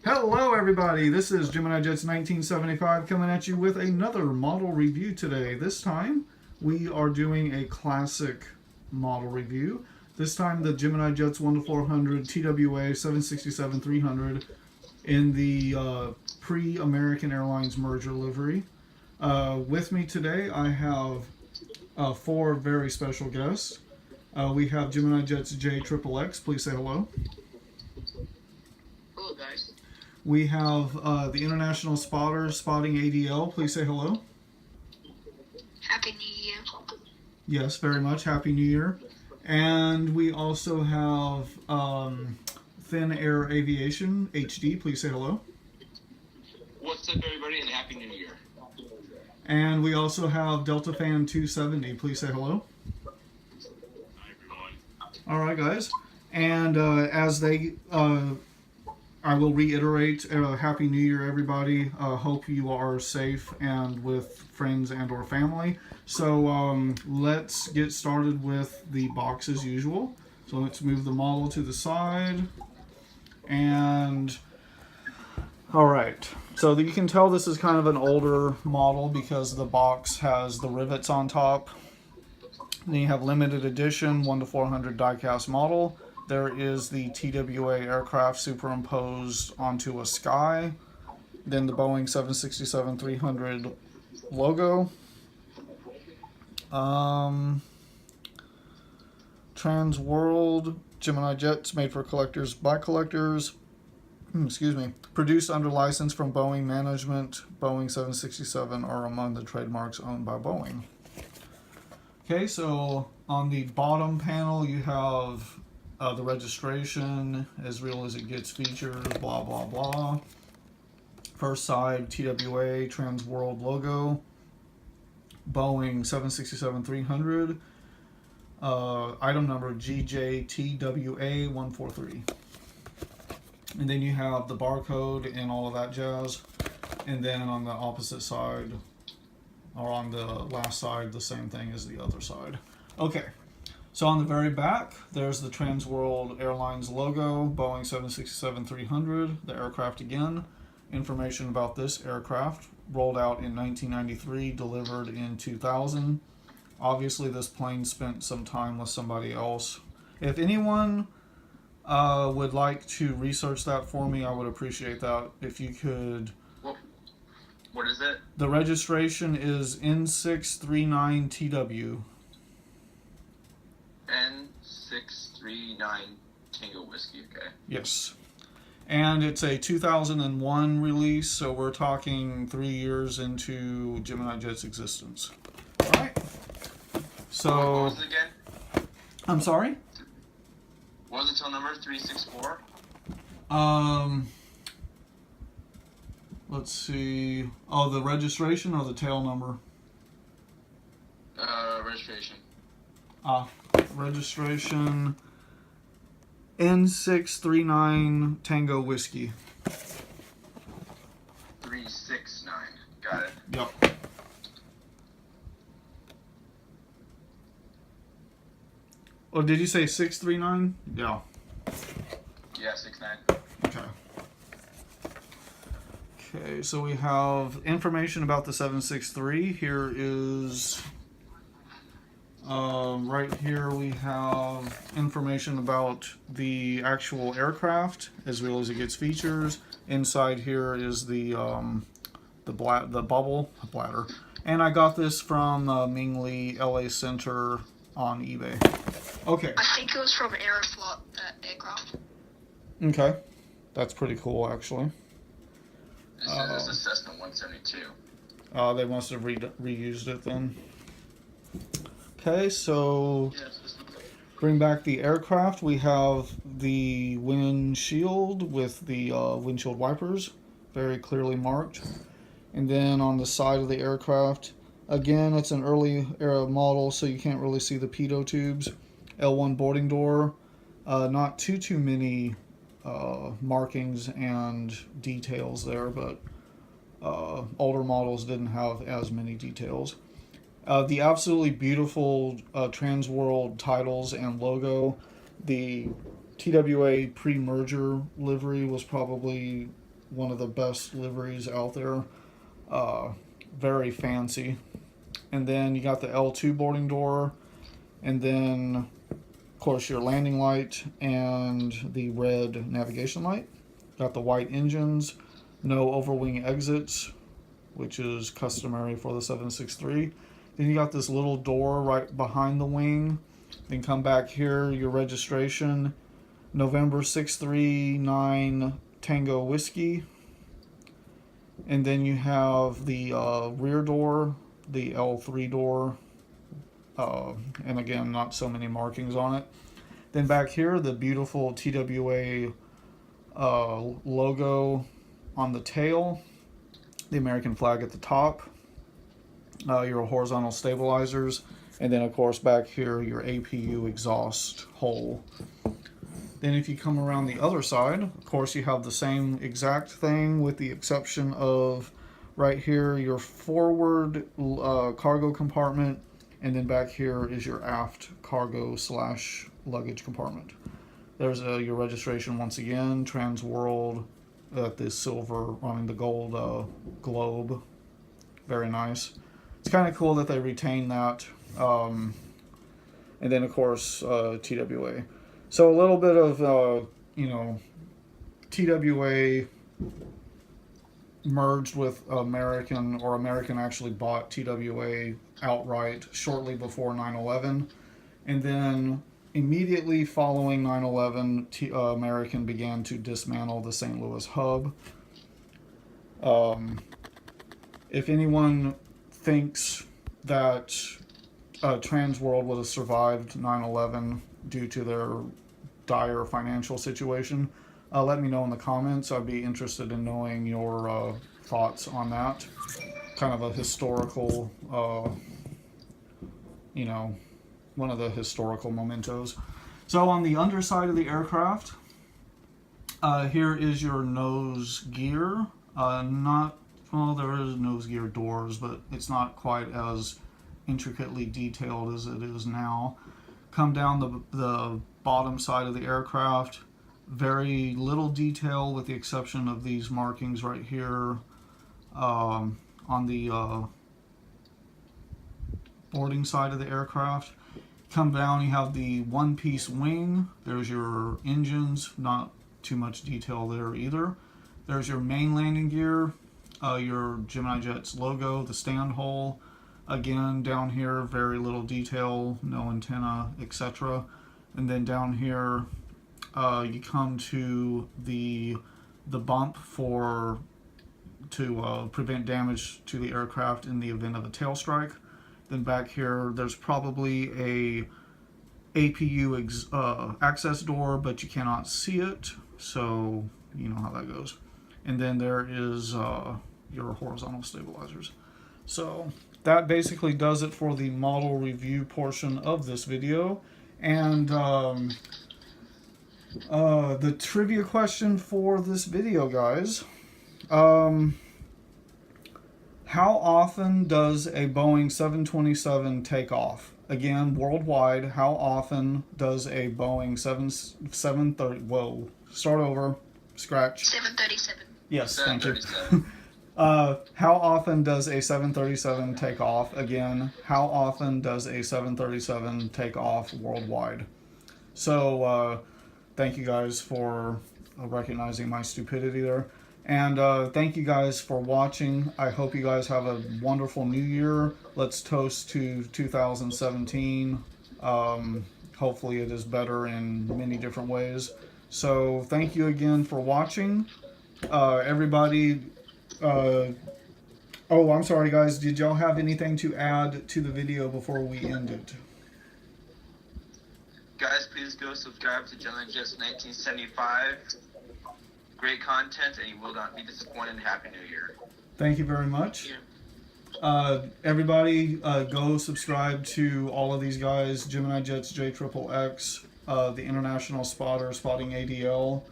Hello everybody, this is Gemini Jets 1975 coming at you with another model review today. This time we are doing a classic model review. This time the Gemini Jets 1-400 TWA 767-300 in the pre-American Airlines merger livery. With me today I have four very special guests. We have Gemini Jets JXXX, please say hello. Hello, guys. We have the International Spotters Spotting ADL. Please say hello. Happy New Year. Yes, very much. Happy New Year. And we also have Thin Air Aviation HD. Please say hello. What's up, everybody, and Happy New Year. And we also have Delta Fan 270. Please say hello. Hi, everyone. All right, guys. And as they... I will reiterate, Happy New Year, everybody. Hope you are safe and with friends and or family. So let's get started with the box as usual. So let's move the model to the side. And, all right. So you can tell this is kind of an older model because the box has the rivets on top. Then you have limited edition 1-400 die-cast model. There is the TWA aircraft superimposed onto a sky. Then the Boeing 767-300 logo. Trans World, Gemini Jets made for collectors by collectors. Excuse me. Produced under license from Boeing Management. Boeing 767 are among the trademarks owned by Boeing. Okay, so on the bottom panel you have the registration, as real as it gets, features, blah, blah, blah. First side, TWA, Trans World logo. Boeing 767-300. Item number GJTWA143. And then you have the barcode and all of that jazz. And then on the opposite side, or on the last side, the same thing as the other side. Okay. So on the very back, there's the Trans World Airlines logo, Boeing 767-300, the aircraft again. Information about this aircraft, rolled out in 1993, delivered in 2000. Obviously, this plane spent some time with somebody else. If anyone would like to research that for me, I would appreciate that. If you could... What is it? The registration is N639TW. N639 Tango Whiskey, okay. Yes. And it's a 2001 release, so we're talking 3 years into Gemini Jet's existence. All right. So... What was it again? I'm sorry? What was the tail number? 364? Let's see. Oh, the registration or the tail number? Registration. Registration N639 Tango Whiskey. 369. Got it. Yep. Oh, did you say 639? Yeah. Yeah, 69. Okay. Okay, so we have information about the 763. Here is... right here we have information about the actual aircraft as well as it gets features. Inside here is the bubble bladder, and I got this from Ming Lee LA Center on eBay. Okay. I think it was from Aeroflot, that aircraft. Okay, that's pretty cool actually. This is a Cessna 172. They must have reused it then. Okay, so bring back the aircraft. We have the windshield with the windshield wipers, very clearly marked. And then on the side of the aircraft, again, it's an early era model, so you can't really see the pitot tubes. L1 boarding door, not too many markings and details there, but older models didn't have as many details. The absolutely beautiful Trans World titles and logo. The TWA pre-merger livery was probably one of the best liveries out there. Very fancy. And then you got the L2 boarding door, and then of course your landing light and the red navigation light. Got the white engines, no overwing exits, which is customary for the 763. Then you got this little door right behind the wing. Then come back here, your registration, November 639 Tango Whiskey. And then you have the rear door, the L3 door, and again, not so many markings on it. Then back here, the beautiful TWA logo on the tail, the American flag at the top, your horizontal stabilizers, and then of course back here, your APU exhaust hole. Then if you come around the other side, of course you have the same exact thing with the exception of right here your forward cargo compartment, and then back here is your aft cargo / luggage compartment. There's your registration once again, Trans World, at the silver, the gold globe. Very nice. It's kind of cool that they retain that. And then of course TWA. So a little bit of, TWA merged with American, or American actually bought TWA outright shortly before 9/11. And then immediately following 9/11, American began to dismantle the St. Louis hub. If anyone thinks that Trans World would have survived 9/11 due to their dire financial situation, let me know in the comments. I'd be interested in knowing your thoughts on that. Kind of a historical, one of the historical mementos. So on the underside of the aircraft, here is your nose gear. There is nose gear doors, but it's not quite as intricately detailed as it is now. Come down the bottom side of the aircraft, very little detail with the exception of these markings right here on the boarding side of the aircraft. Come down, you have the one-piece wing. There's your engines, not too much detail there either. There's your main landing gear, your Gemini Jets logo, the stand hole. Again, down here, very little detail, no antenna, etc. And then down here, you come to the bump to prevent damage to the aircraft in the event of a tail strike. Then back here, there's probably a APU access door, but you cannot see it, so you know how that goes. And then there is your horizontal stabilizers. So that basically does it for the model review portion of this video. And the trivia question for this video, guys. How often does a Boeing 727 take off? Again, worldwide, how often does a Boeing 730... Whoa. Start over. Scratch. 737. Yes, thank you. How often does a 737 take off? Again, how often does a 737 take off worldwide? So, thank you guys for recognizing my stupidity there. And thank you guys for watching. I hope you guys have a wonderful new year. Let's toast to 2017. Hopefully it is better in many different ways. So thank you again for watching. Everybody, oh, I'm sorry guys. Did y'all have anything to add to the video before we end it? Guys, please go subscribe to Gemini Jets 1975. Great content, and you will not be disappointed. Happy New Year. Thank you very much. Everybody, go subscribe to all of these guys: Gemini Jets JXXX, the International Spotter Spotting ADL,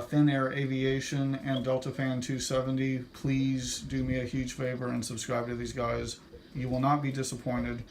Thin Air Aviation, and Delta Fan 270. Please do me a huge favor and subscribe to these guys. You will not be disappointed.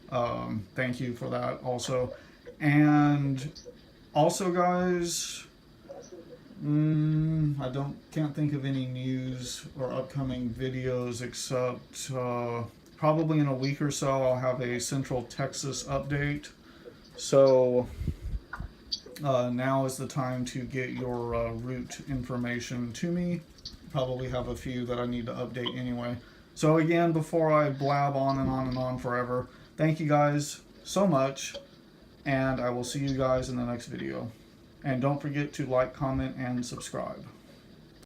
Thank you for that also. And also, guys, Can't think of any news or upcoming videos except probably in a week or so I'll have a Central Texas update. So now is the time to get your route information to me. Probably have a few that I need to update anyway. So again, before I blab on and on and on forever, thank you guys so much, and I will see you guys in the next video. And don't forget to like, comment, and subscribe.